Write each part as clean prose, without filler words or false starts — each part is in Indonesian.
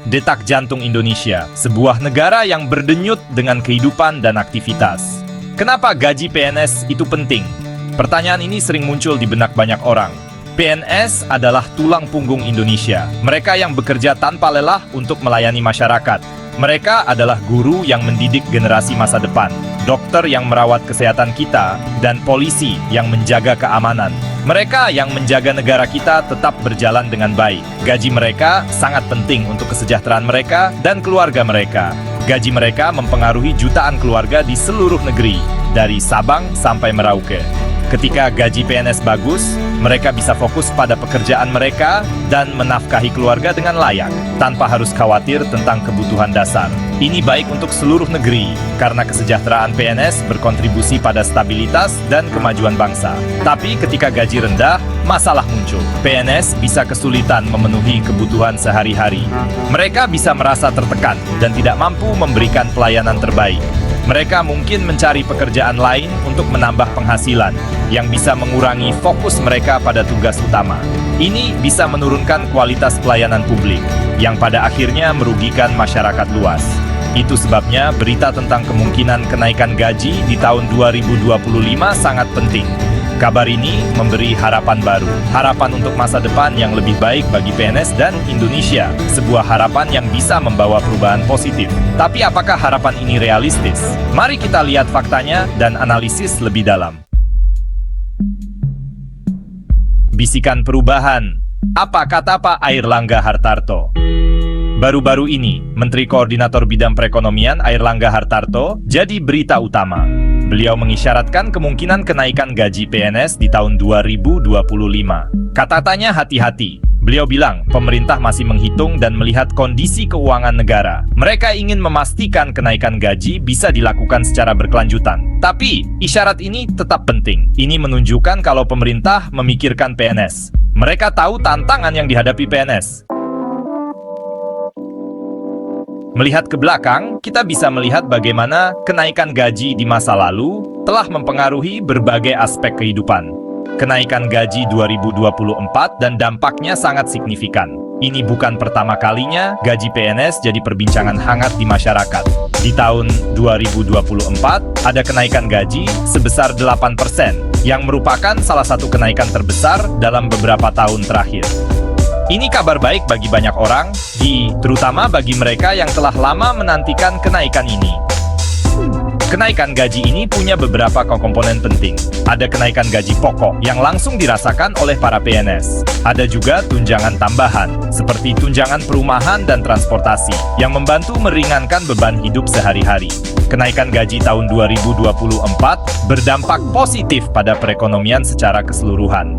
detak jantung Indonesia, sebuah negara yang berdenyut dengan kehidupan dan aktivitas. Kenapa gaji PNS itu penting? Pertanyaan ini sering muncul di benak banyak orang. PNS adalah tulang punggung Indonesia. Mereka yang bekerja tanpa lelah untuk melayani masyarakat. Mereka adalah guru yang mendidik generasi masa depan, dokter yang merawat kesehatan kita, dan polisi yang menjaga keamanan. Mereka yang menjaga negara kita tetap berjalan dengan baik. Gaji mereka sangat penting untuk kesejahteraan mereka dan keluarga mereka. Gaji mereka mempengaruhi jutaan keluarga di seluruh negeri, dari Sabang sampai Merauke. Ketika gaji PNS bagus, mereka bisa fokus pada pekerjaan mereka dan menafkahi keluarga dengan layak, tanpa harus khawatir tentang kebutuhan dasar. Ini baik untuk seluruh negeri, karena kesejahteraan PNS berkontribusi pada stabilitas dan kemajuan bangsa. Tapi ketika gaji rendah, masalah muncul. PNS bisa kesulitan memenuhi kebutuhan sehari-hari. Mereka bisa merasa tertekan dan tidak mampu memberikan pelayanan terbaik. Mereka mungkin mencari pekerjaan lain untuk menambah penghasilan, yang bisa mengurangi fokus mereka pada tugas utama. Ini bisa menurunkan kualitas pelayanan publik, yang pada akhirnya merugikan masyarakat luas. Itu sebabnya berita tentang kemungkinan kenaikan gaji di tahun 2025 sangat penting. Kabar ini memberi harapan baru, harapan untuk masa depan yang lebih baik bagi PNS dan Indonesia, sebuah harapan yang bisa membawa perubahan positif. Tapi apakah harapan ini realistis? Mari kita lihat faktanya dan analisis lebih dalam. Bisikan perubahan. Apa kata Pak Airlangga Hartarto? Baru-baru ini, Menteri Koordinator Bidang Perekonomian Airlangga Hartarto jadi berita utama. Beliau mengisyaratkan kemungkinan kenaikan gaji PNS di tahun 2025. Kata-katanya hati-hati. Beliau bilang pemerintah masih menghitung dan melihat kondisi keuangan negara. Mereka ingin memastikan kenaikan gaji bisa dilakukan secara berkelanjutan. Tapi, isyarat ini tetap penting. Ini menunjukkan kalau pemerintah memikirkan PNS. Mereka tahu tantangan yang dihadapi PNS. Melihat ke belakang, kita bisa melihat bagaimana kenaikan gaji di masa lalu telah mempengaruhi berbagai aspek kehidupan. Kenaikan gaji 2024 dan dampaknya sangat signifikan. Ini bukan pertama kalinya gaji PNS jadi perbincangan hangat di masyarakat. Di tahun 2024, ada kenaikan gaji sebesar 8%, yang merupakan salah satu kenaikan terbesar dalam beberapa tahun terakhir. Ini kabar baik bagi banyak orang, terutama bagi mereka yang telah lama menantikan kenaikan ini. Kenaikan gaji ini punya beberapa komponen penting. Ada kenaikan gaji pokok yang langsung dirasakan oleh para PNS. Ada juga tunjangan tambahan, seperti tunjangan perumahan dan transportasi, yang membantu meringankan beban hidup sehari-hari. Kenaikan gaji tahun 2024 berdampak positif pada perekonomian secara keseluruhan.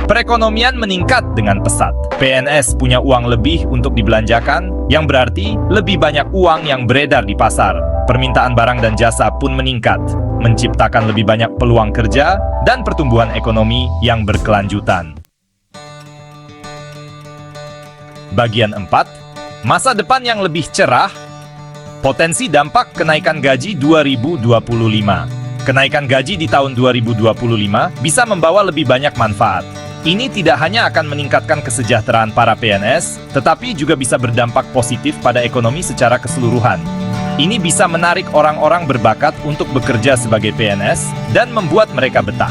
Perekonomian meningkat dengan pesat. PNS punya uang lebih untuk dibelanjakan, yang berarti lebih banyak uang yang beredar di pasar. Permintaan barang dan jasa pun meningkat, menciptakan lebih banyak peluang kerja dan pertumbuhan ekonomi yang berkelanjutan. Bagian 4, masa depan yang lebih cerah. Potensi dampak kenaikan gaji 2025. Kenaikan gaji di tahun 2025 bisa membawa lebih banyak manfaat. Ini tidak hanya akan meningkatkan kesejahteraan para PNS, tetapi juga bisa berdampak positif pada ekonomi secara keseluruhan. Ini bisa menarik orang-orang berbakat untuk bekerja sebagai PNS dan membuat mereka betah.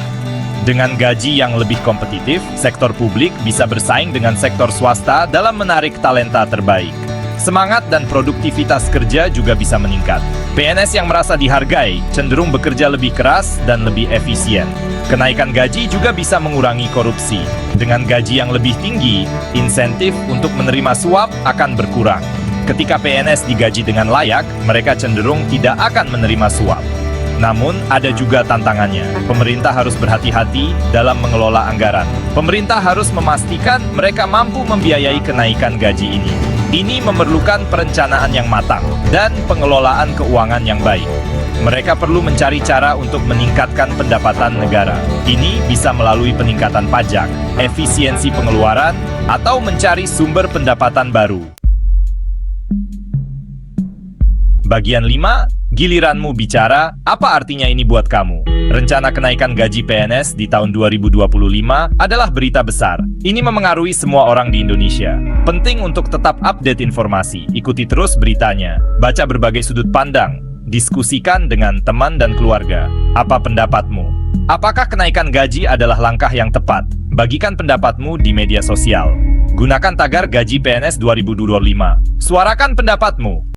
Dengan gaji yang lebih kompetitif, sektor publik bisa bersaing dengan sektor swasta dalam menarik talenta terbaik. Semangat dan produktivitas kerja juga bisa meningkat. PNS yang merasa dihargai cenderung bekerja lebih keras dan lebih efisien. Kenaikan gaji juga bisa mengurangi korupsi. Dengan gaji yang lebih tinggi, insentif untuk menerima suap akan berkurang. Ketika PNS digaji dengan layak, mereka cenderung tidak akan menerima suap. Namun, ada juga tantangannya. Pemerintah harus berhati-hati dalam mengelola anggaran. Pemerintah harus memastikan mereka mampu membiayai kenaikan gaji ini. Ini memerlukan perencanaan yang matang dan pengelolaan keuangan yang baik. Mereka perlu mencari cara untuk meningkatkan pendapatan negara. Ini bisa melalui peningkatan pajak, efisiensi pengeluaran, atau mencari sumber pendapatan baru. Bagian 5, Giliranmu bicara, apa artinya ini buat kamu? Rencana kenaikan gaji PNS di tahun 2025 adalah berita besar. Ini memengaruhi semua orang di Indonesia. Penting untuk tetap update informasi, ikuti terus beritanya, baca berbagai sudut pandang, diskusikan dengan teman dan keluarga. Apa pendapatmu? Apakah kenaikan gaji adalah langkah yang tepat? Bagikan pendapatmu di media sosial. Gunakan tagar gaji PNS 2025. Suarakan pendapatmu.